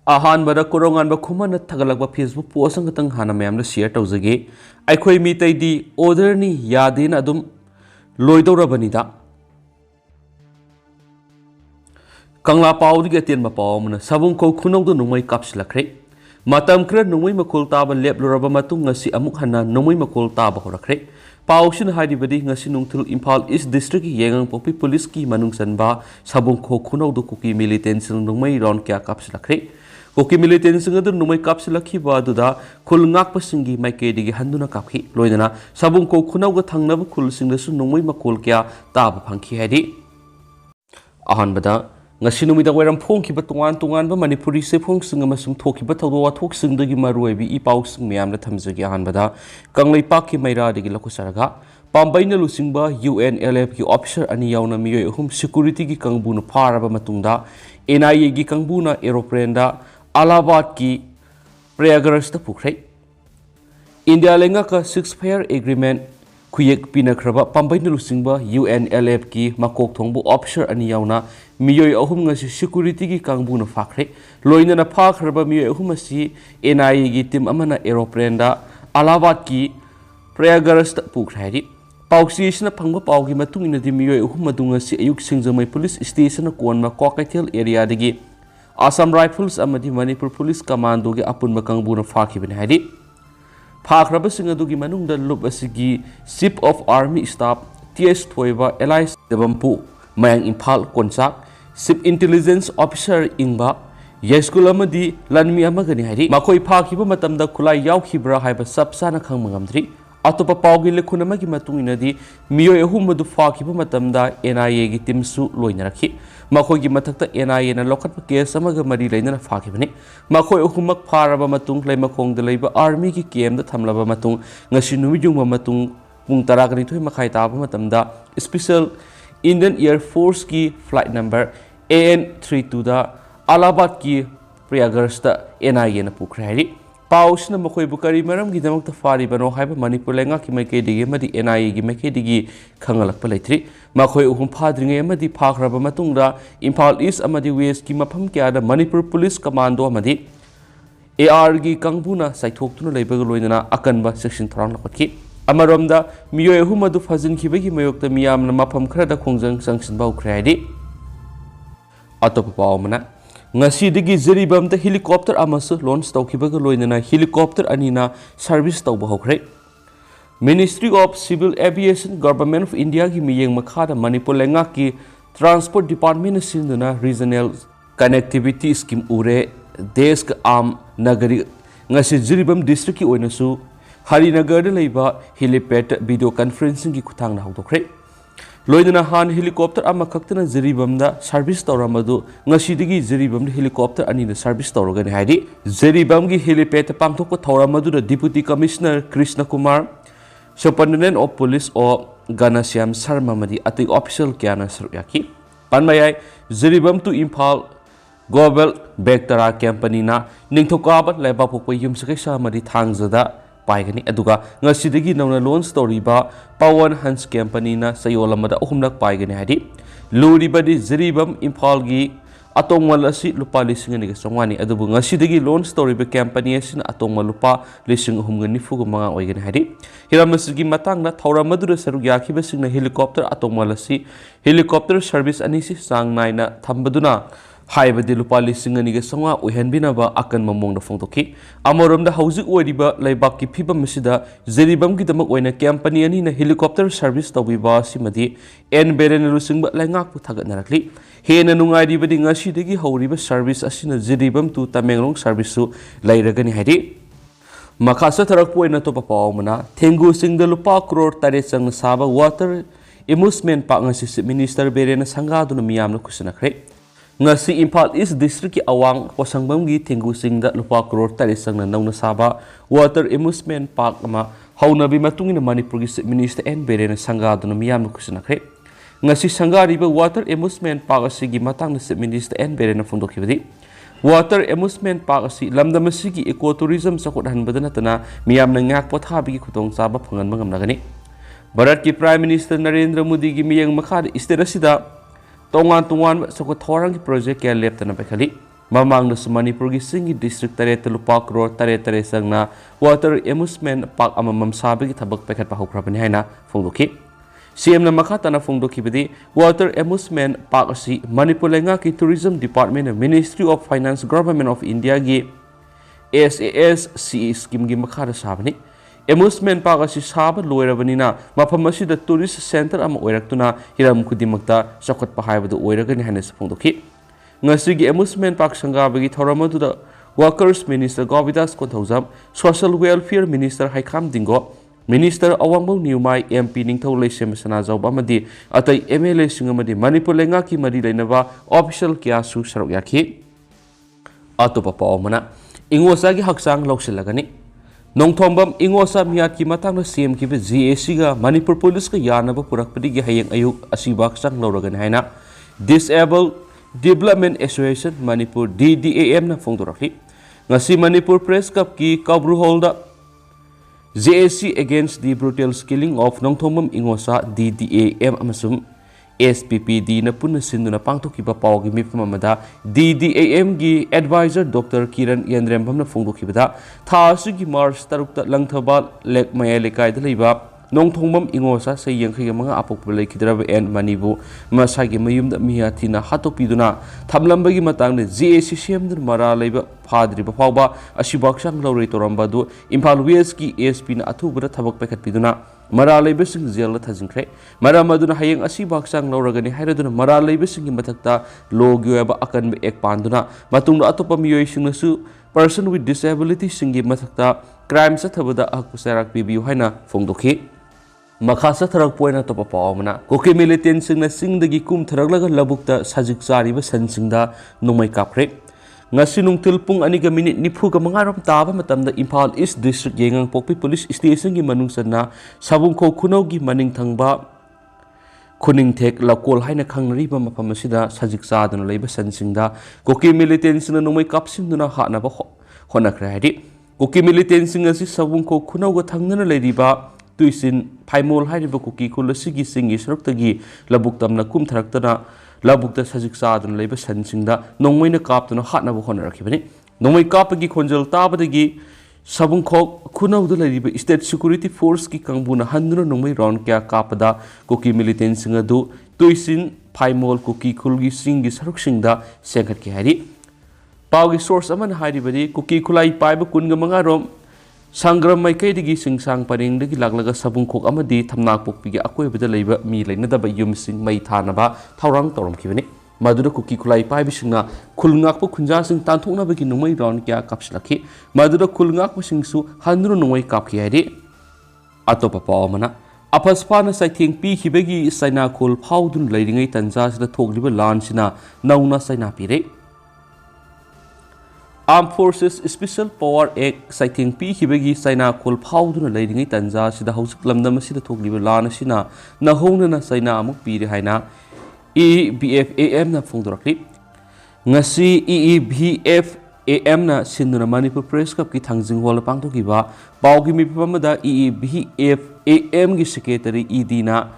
अहानबदा कोरोंगानबा खुमन थगलगबा फेसबुक पोस्ट अंगतंग हाना मैम शेयर तौजगे अखोई मीतैदी ऑर्डरनी यादेन अदुम लोइदौरबनिदा कंगला पाउदी अतेनबा पावमना सबुंखौ खुनौदो नुंगै कापसिलखरे मतम खर नुंगै मखोल ताबा लेपलुरबा मतुंग ngasi amuk hana नुंगै मखोल ताबा होरखरे पाउसिन हादिबदी ngasi नुंगथुल इम्फाल ईस्ट डिस्ट्रिक्ट येंगंग पोपी पुलिस की मनुंग सनबा सबुंखौ खुनौदो कुकी मिलिटेंस नुंगै रौन क्या कापसिलखरे कोकी मिलिटेंस नुंगै कापसिलखिबा दुदा खुल ngakpasingi maikedige handuna kapखि लोइदना सबुंखौ खुनौग थंगनब खुलसिंगदसु नुंगै मखोल क्या ताबा फंखि हादि अहानबदा ngasi numida wairam phongkiba tongan manipuri se phongsinga masung thokiba thodo wathoksingi maruibi ipausing miyamna thamjagi ahanbada kanglei pakki maira digi lakusaraga pambaina lusingba UNLF ki officer ani yauna miyoi ahum security ki kangbuna pharaba matungda NIA gi kangbuna aeroplane da Allahabad ki Prayagraj ta pukhrai India lenga ka 6 fair agreement खुयेक पिनख्रबा पम्बाइन लुसिंगबा UNLF की मकोक थोंबु officer अनि याउना मियोय अहुम ngasi security की कांगबुना फाख्रे लोइनना फाख्रबा मियोय अहुम असि NIA की team अमना aeroplane दा अलाहाबाद की प्रयागराज पुख्रायरि पाउसिसना फंगबा पाउगी मतुंगिनदि मियोय अहुम मदुंग असि अयुक सिंजमय पुलिस स्टेशन कोनमा कोकैथेल एरिया दगी असम राइफल्स अमदि मणिपुर पुलिस कमांडो के अपुनबा कांगबुना फाखिबने हादि फाख्रबसिंग अदुगी मनुंगदा लुप असिगी chief of army staff TS Thoiba एलाइस देबंपु मयांग इम्फाल कोनचाक चीफ इंटेलिजेंस ऑफिसर इंबा येस्कुल अमदि लनमी अमगनि हारि मखोइ फाखिबा मतमदा खुलाई यावखिब्रा हाइबा सबसाना खंगमंगमद्रि अतोपा पाउगी लेखुन अमगी मतुंगिनदि मियोय अहुमदु फाखिबा मतमदा NIA गी टीमसु लोइनरखि मखोइगी मथक्ता NIA न लोखत केस अमग मरि लैनना फाखिबनि मखोइ अहुमक फारबा मतुंग लैमखोंग दलैबा आर्मी की केम द थमलबा मतुंग ngasi नुमिजुंग मतुंग पुंग 12 मखाइ ताबा मतमदा स्पेशल इंडियन एयर फोर्स की फ्लाइट नंबर AN32 दा अलाहाबाद की प्रयागराज दा NIA न पुखरायरि पाउसना मखोइ बुकरी मरम की दमक फारी बनो हाइबा मणिपुर लेंगा की मैके दिगे मदि NIA की मैके दिगी खंगलक लैथ्री मखोइ उहुम फाद्रिंगे मदि फाख्रबा मतुंगदा इम्फाल ईस्ट अमदि वेस्ट की मफम क्यादा मणिपुर पुलिस कमांडो अमदि AR की कंगबुना साइथोक्तुना लैबग लोइनना अकनबा सेक्शन थरांग लखटकी अमरोमदा मियोय अहुम अदु फजिनखिबगी मयोक्ता मियामना मफम खरदा खोंजंग संगसिनबा उख्रायदि अतोप पावमना ngasi Jeribam the helicopter amasu launch taukibaga loinana helicopter anina service tauba hokre Ministry of Civil Aviation Government of India ki miyeng makhada Manipur lenga ki Transport Department sinduna regional connectivity scheme ure desk am nagari ngasi Jeribam district ki oinasu Harinagar da leiba helipad video conferencing ki khutang na hokre लोइदना हान helicopter अमा खक्तना जेरिबमदा service तौरमदु ngasi Jiribam helicopter अनि service तौरगनि हाइदि जेरिबम की helipad पांथोक थौरमदु deputy commissioner Krishna Kumar superintendent of police ओ गणश्याम शर्मा मदि अति ऑफिशियल क्याना सरयाकी पनमयाय Jiribam to Imphal Global Vectra company ना निंथोकाब लेबा पोप युमसके सामदि थांगजदा पाइगनी अदुगा ngasi नौना लॉन्च तौरिबा पावन हंस कंपनी ना सयोलमदा अहुमलक पाइगनी हादि लुरिबदि जेरिबम इम्फाल गी अतोंगमल असि लुपा लिसिंग नि गसंवानी अदुबु ngasi लॉन्च तौरिबा कंपनी असिन अतोंगमल लुपा लिसिंग अहुमगनि फुगु मंगा ओइगनि हादि हिरामसगी मतांगना थौरामदुर सरुग याखिबसिंग हेलीकॉप्टर अतोंगमल असि हेलीकॉप्टर सर्विस अनिसि सांग नाइना थंबदुना हाइबदि लुपा लिसिंग नि गसंवा ओहनबिनाबा अकन ममोंग फोंदोकी अमरोमदा हौजिक ओइरिबा लैबाक की फिबम मसिदा जेरिबम की दमक ओइना कंपनी अनि न हेलीकॉप्टर सर्विस तौबिबा सिमदि एन बेरेन लुसिंग लैंगाक पु थागतनरखली हेन नुंगाइरिबदि ngasi हौरिबा सर्विस असिन जेरिबम टू तमेंगलोंग सर्विस सु लैरगनि हाइदि मखासा थरक पोइना तो पावमना थेंगु सिंग द लुपा करोड़ तारे संग साबा water amusement park ngasi minister Biren संगादुन मियामन खुसनखरे ngasi इम्फाल ईस्ट डिस्ट्रिक्ट की अवांग पोसंगबम की थेंगु सिंग द लुपा करोड़ तारे संग नौना साबा वाटर एम्यूजमेंट पार्क अमा हौनबि मतुंगिन मणिपुर की मिनिस्टर एन बेरेन संगादुन मियामन खुसनखरे ngasi संगारिबा वाटर एम्यूजमेंट पार्क असिगी मतंग मिनिस्टर एन बेरेन फोंदोखिबदि वाटर एम्यूजमेंट पार्क असि लमदम असिगी इको टूरिज्म सकोट हनबद नतना मियामन ngak पोथाबि खुतोंग चाबा फंगन मंगमनगनि भारत की प्राइम मिनिस्टर नरेंद्र मोदी की मियंग मखाद स्टेट असिदा तोंगान तोंगान सको थोरंग प्रोजेक्ट क्या लेप्तना बेखली Mamangnas Manipur Singi District Taret Lupa Crore Tare Sangna Water Amusement Park Amamam Sabi Tabak Packet Pahukrapan Haina Funduki. CM na makatana Funduki Bidi Water Amusement Park si Manipur Lenga ki Tourism Department of Ministry of Finance Government of India gi SAS CE scheme gi makara sabani. Amusement Park asi saba loirabanina mafam asida tourist center ama oiraktuna hiram kudimakta sakot pahaibadu oiragani hanes Funduki. Ngasigi Amusement Park Sangabagi Thoramadu Workers Minister Govidas Kothozam, Social Welfare Minister Haikam Dingo, Minister Awangbo Newmai MP Ningtho Lesem Sanazau Bamadi, Atai MLA Singamadi, Manipur Lengaki Madi Lenava, Official Kiasu Saroyaki Atopa Omana, Ingosagi Haksang Loksilagani, Nongtombam Ingosa Miyaki Matang CM Kibe ZACga, Manipur Police Yanaba Purakpadi Hayang Ayuk Asibak Sang Loragan Haina, Disabled Development Association Manipur DDAM na Fongdorakli. Ngasi Manipur Press Cup ki Kabru Holda JAC against the brutal killing of Nongthomam Ingosa DDAM amasum SPPD na punna sinduna pangtok kiba pawgi mipamamada DDAM gi advisor Dr. Kiran Yandrembam na Fongdokibada Thasu gi March tarukta langthaba lek maya lekai da leiba Nongthomam Ingosa sa yangkhay mga apokpalay kidraba and manibu masagi mayum da mihatina hatopiduna thamlambagi matang na GACCM dun maralay ba padri ba pawba asibaksang lawray toramba do Impal West ki ASP na atubra tabak pekat piduna maralay ba sing zela thazingkray maramadu na hayang asibaksang lawragani hayraduna maralay ba sing matakta logyo ba akan ba ekpanduna matung na atopa miyoy sing nasu person with disability singi matakta crime sa thabada akusarak bibiyo hayna Fongdoki Makasa Tarak Point at Topapamana, Koki militants in a sing the Gikum Taraglaga Labukta Sajik Sariba Sensingda no my capre. Nasinung Tilpung Aniga Minute Nipuga Mangaram Taba Matam the Impal East District Yangang Popi Police Station in Manungsana, Sabunko Kunogi Maning Tangba Kuning Tek Lakol Haina Kang Riba Mapamasida Sajik Sad and Labor Sensingda, Koki militants in a no my capsim do not Hanaba Honakradi. Koki militants in a Sabunko Kunoga Tangana Ladiba. Tuisin Paimol Hariba Kuki Kulasigi Singi Sruptagi, Labuktam Nakum Taraktana, Labukta Sajik Sad and Labor Sensingda, Nongwina Captain of Hatna Honarakibani, Nongway Kapagi Konjal Tabadagi, Sabunkok, Kuno the Ladiba, State Security Force Ki Kangbuna Handra Nongway Ronkia Kapada, Kuki Militant Singadu, Tuisin Paimol Kuki Kulgi Singi Sruksingda, Sankat Kihari. Paugi source Aman Haribadi, Kuki Kulai Paiba Kungamangarom. Sangram Maikay digi sing sang paring digi laglaga sabungkok amadi thamnak pokpigi akoy bida leiba mi lainadaba yumsing mai thanaba thaurang torom kibani madura kuki kulai pai bisingna khulngak po khunja sing tanthokna bagi numai ron kya kapslaki madura khulngak po singsu hanru numai kapki hari atopa pawmana apaspana saithing pi hibagi saina khul phaudun leiringai tanja sida thogliba lan sina nauna saina pire Armed Forces Special Power Act Citing P. Hibagi Saina Kul Powder Lady Tanza, Sida House Lamdam Sida Togli Lana Sina, Nahona Saina Muk Piri Haina, EBFAM na Fongdorakli. Ngasi EBFAM na Sinduna Manipur Press Cup ki Tangjing Wall Pangto Giba, Baugi Mipamada EBFAM gi Secretary Idina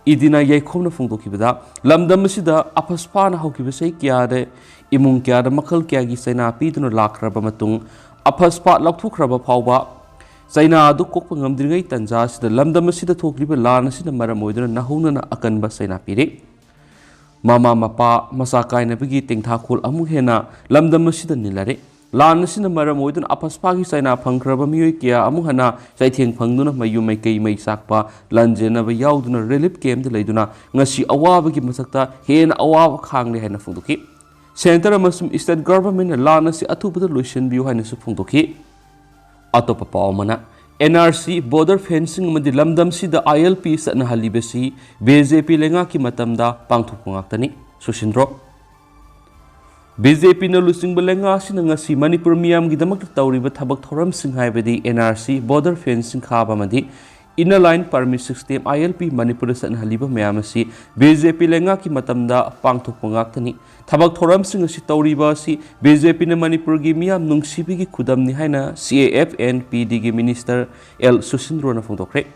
Yaikom na Fongto Kibada, Lamdam Sida Apaspana Hokibasai Kiade. Imung kya da makal kya gi saina piduna lakraba matung aphaspa lakthukraba phawba saina du kokpa ngamdringai tanja sida lamdam sida thokliba lan sina maramoiduna nahuna na akanba saina pire mama mapa masakai na bigi tingtha khol amu hena lamdam sida nilare lan sina maramoiduna aphaspa gi saina phangkraba miyoi kya amu hana saitheng phangduna mayu mai kai mai sakpa lanjena ba yauduna relief camp de leiduna ngasi awaba gi masakta hena awaba khangle hena fuduki Center Amasum State Government Lana si Atubada Lucian View Hanis Fundoki Atopa Paumana NRC Border Fencing Madi Lamdam si the ILP sa Nahalibesi BJP Lenga ki Matamda Pangtupungaktani Sushindro BJP na Lusing Balenga si nga si Manipur Miyam Gidamak Tauriba Tabak Thoram Singhai Bedi NRC Border Fencing Khaba Madi Inner Line Permit System ILP Manipur sa Nahaliba Mayamasi BJP Lenga ki Matamda Pangtupungaktani Tabak Thoram Singh si Tauriba si BJP na Manipur gi miyam nungsibi gi kudam ni haina CAFN PD gi Minister L Susindro na Fongdokre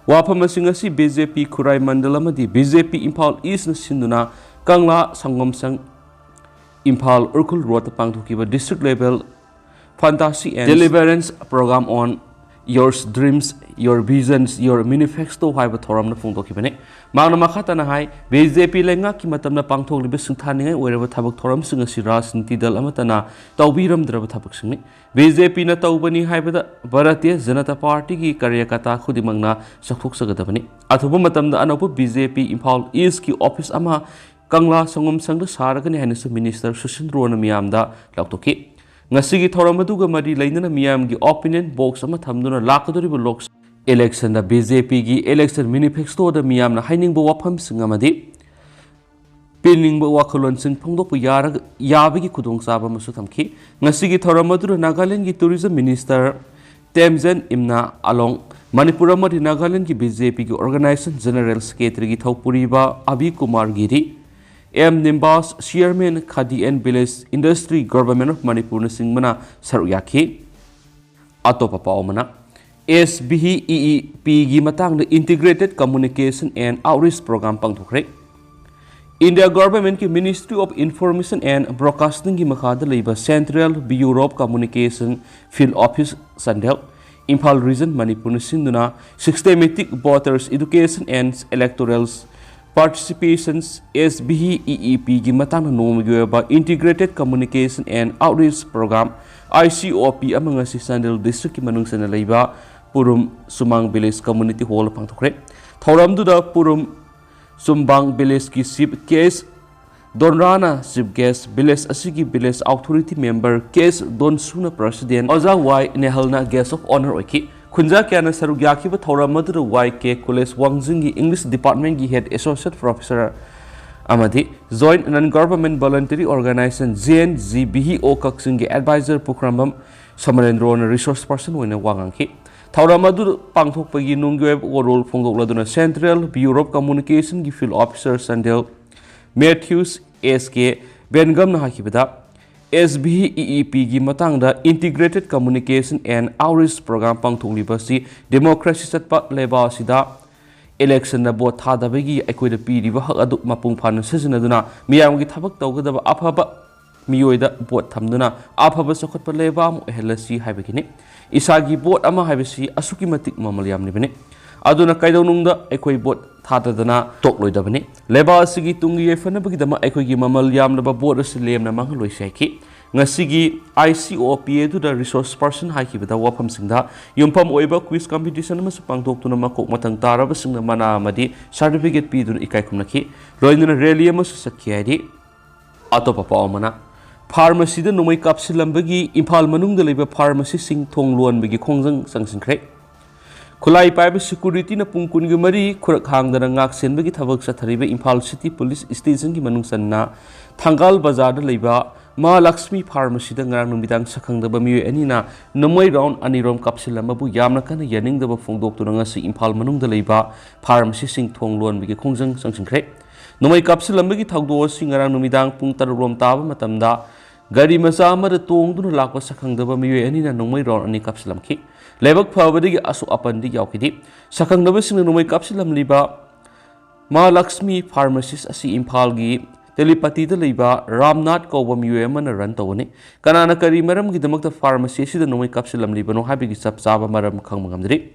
Wapam Singh si BJP Kurai Mandala Madi BJP Impal East na Sinduna Kangla Sangom Sang Imphal Urkul Road pangthokiba district level fantasy and deliverance program on your dreams, your visions, your manifesto haiba thoram na phongdokibane mangna makhatana hai BJP lenga ki matamna pangthokliba singthaningai oiraba thabak thoram singa si rajniti dal amatana tawbiramdraba thabak singni BJP na tawbani haibada Bharatiya Janata Party ki karyakata khudimangna sakhok sagadabani athuba matamda anopa BJP Imphal East ki office ama Kangla sangom sangda saragani hainasu minister Sushindro na miyamda laktoki Ngasigi Thoramadu Mari Lainana Miam gi opinion box ama thamduna lakadori lok election da BJP gi election manifesto da Miam na haining bo wafam singamadi pinning bo wakolon sing phongdok yarag yabagi kudong saba masu thamki ngasigi Thoramadu Nagaland gi tourism minister Temzen Imna along Manipur amadi Nagaland gi BJP gi organization general secretary gi Thaupuriba Abi Kumar Giri M. Nimbas, Chairman Khadi and Village Industry Government of Manipur Singmana Saruyaki Atopa Paumana SBEEP gi matang the Integrated Communication and Outreach Program pangthokre India Government ki Ministry of Information and Broadcasting gi makhada leiba Central Bureau of Communication Field Office Sandel Imphal Region Manipur Sinduna Systematic Voters Education and Electorals Participations SBEEP gi matang nomigyoba Integrated Communication and Outreach Program ICOP among si Sandel District ki manung sana leiba Purum Sumang Village Community Hall pangthokre thoramduda Purum Sumbang Village ki Chief Case Donrana Chief Guest Village asigi Village Authority Member Case Don Suna President Oza Y Nehalna Guest of Honor oiki Kunja Kiana Sarugyaki but Thoramadu YK College Wangzingi English Department gi Head Associate Professor Amadi joined non-government voluntary organization JNGBO Kaksingi Advisor Pukrambam Samarendro Resource Person wina Wanganki Thoramadu Pangthokpagi Nungweb role Fongokladuna Central Bureau of Communication gi Field Officer Sandel Matthews SK Bengam na hakibada SBEEP gi matangda Integrated Communication and Outreach Program pangthokliba si democracy satpa leba sida election na vote thadabagi aikoida piriba hak adu mapung phana sizinaduna miyamgi thabak tawgadaba afaba miyoida vote thamduna afaba sokhatpa leba mu helasi haibagini isagi vote ama haibasi asuki matik mamal yamni bene aduna kaidonungda aikoi vote thadadana tokloidabani leba asigi tungi yefanabagi dama aikoi gi mamal yamnaba vote asilemna mangloi saiki ngasigi ICOP edu da resource person haikibada wafam singda yumpam oiba quiz competition ma supangtok tuna makok matang taraba singna mana amadi certificate pi dun ikai kumnaki loinna rally ma sakhiadi atopa paumana pharmacy da nomai kapsilambagi Imphal manungda leba pharmacy sing thonglon bagi khongjang sangsingkhre Kulai Pipe Security na pungkun gumari kurak hang da ngak senbagi thabak sathariba Imphal City Police Station gi manung sanna Thangal Bazar da leiba Ma Lakshmi Pharmacy da ngarang numidang sakhang da bamiyo anina namoi round anirom kapsilama bu yamna kana yaning da ba phongdok tu nga si Imphal manung da leiba pharmacy sing thonglon bagi khongjang sangsingkhre namoi kapsilama gi thagdo sing ngarang numidang pung tarom taba matamda gari macha amada tongduna lakwa sakhang da bamiyo anina namoi round ani kapsilamki Lebak Pavadi Asu Apandi Yaukidi, Sakang Navasing Nomai Kapsilam Liba, Ma Lakshmi Pharmacist Asi Impalgi, Telepathy the Liba, Ramnath Kobam UM and Rantoni, Kanana Kari Maram Gidamak Pharmacy, the Nomai Kapsilam Liba, no happy Saba Maram Kangamandri.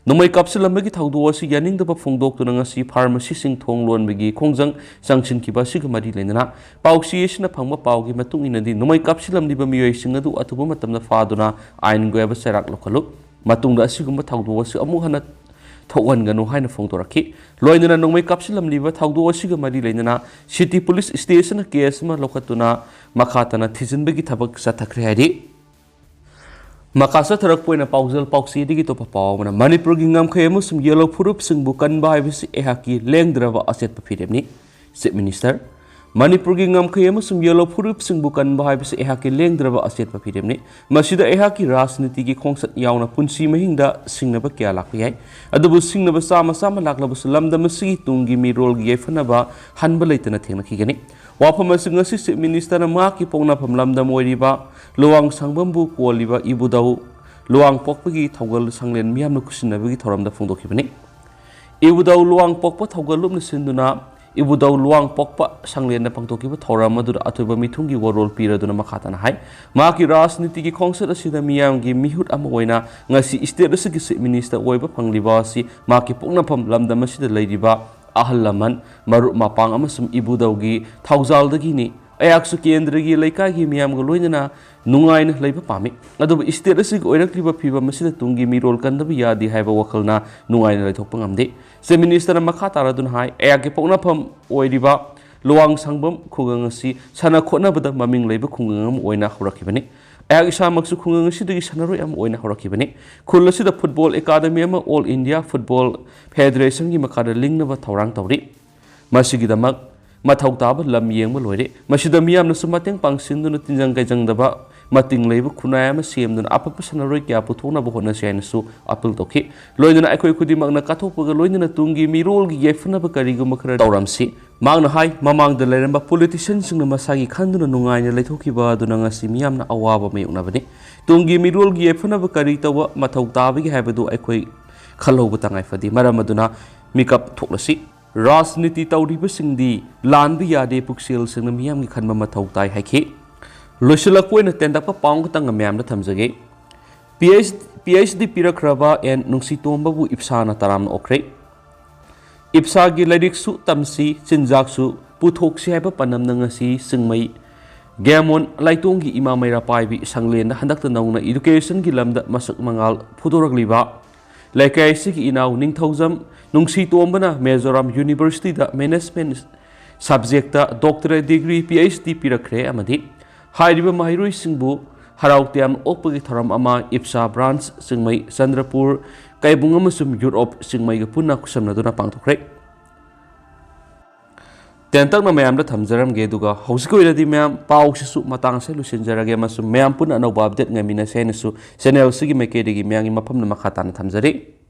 Nomai Kapsilam Megit Haudosi Yaning the Pafungdok to Nangasi Pharmacy Sing Tonglon Bigi, Kongzang, Sanction Kibasik Madilena, Pauxiation of Pangma Paugi Matung in the Nomai Kapsilam Liba Mio Singadu Atubumatam the Faduna, Ein Gueva Serak Lokaluk. Matungda asigumba thawdo wasi amuhana thawwan ganu haina phongtoraki loinana nongmai kapsilam liba thawdo asiga mari leinana city police station case ma lokatuna makhatana thijinbagi thabak sathakre hari makasa tharak poina paujal pausi digi to papaw mana Manipur gi ngam khayemu sum yellow furup sing bukan ba bisi ehaki lengdrawa aset papiremni chief minister Manipur gi ngam khayemu sum yellow furup sing bukan ba bisi ehaki lengdrawa aset papiremni masida ehaki rajniti gi khongsat yauna punsi mahingda singnaba kya lakpai adubu singnaba sama sama laklaba sulamda masi tungi mi role gi fanaba hanba leitana thengna khigani wafama singasi chief minister na ma ki pongna phamlamda moiriba luang sangbambu koliba ibudau luang pokpagi thawgal sanglen miyamna kusinabagi thoramda phongdokhibani ibudau luang pokpa thawgal lupna sinduna Ibudau luang pokpa sanglen na pangtokiba thoram madura atuba mithungi warol piraduna makhatana hai maki rajniti ki khongsat asida miyamgi mihut ama oina ngasi state asigi minister oiba pangliba si maki poknapam lamdam asida leiriba ahal laman maru mapang amasum ibudaugi thaujaldagi ni ayaksu kendragi leikagi miyamga loinana nungaina leiba pami aduba state asigi oirakliba phiba masida tungi mirol kandabi yadi haiba wakhalna nungaina leithokpa ngamde se minister makha taradun hai ayaki poknapam oiriba luang sangbam khungang asi sana khotnabada maming leiba khungangam oina horakibani ayak isamaksu khungang asidagi sanaroi am oina horakibani khul asida football academy ama all india football federation gi makada lingnaba thorang tawri masigidamak mathau taba lam yengba loire masida miyamna sumateng pangsinduna tinjang kaijangdaba mating leiba khunai ama semduna apapa sanaroi kya puthona bohona sainasu apil toki loidana aikhoi khudimakna kathokpaga loidana tungi mirol gi yefnaba kariguma khara tawramsi mangna hai mamangda leiramba politicians singna masagi khanduna nungaina leithokiba aduna ngasi miyamna awaba mayuknabani tungi mirol gi yefnaba kari tawa mathau tabagi haibadu aikhoi khalhoba tangai fadi maram aduna mikap thoklasi rajniti tawriba singdi lanbi yade puksel singna miyamgi khanba mathau tai haikhi loisilakpoina tendapa paung tang myamna thamjage phd pirakraba en nungsitomba bu ipsana taram okre ipsa gi liriksu tamsi chinjaksu puthoksi haiba panam nangasi singmai gemon laitongi ima maira paibi sanglena handakta nauna education gi lamda masak mangal phudoragliba laikai sigi inau ningthaujam nungsitombana Mizoram University da management subject da doctorate degree phd pirakre amadi hairiba mahiroi singbu harautiam okpagi thoram ama ipsa branch singmai chandrapur kaibung amasum Europe singmai ga punna kusamnaduna pangthokre tentakna mayamda thamjaramge duga hausikoi mayam pausisu matang se lusinjarage amasum mayam punna anauba update ngamina senasu channel sigi makedegi mayangi mafamna makhatana thamjari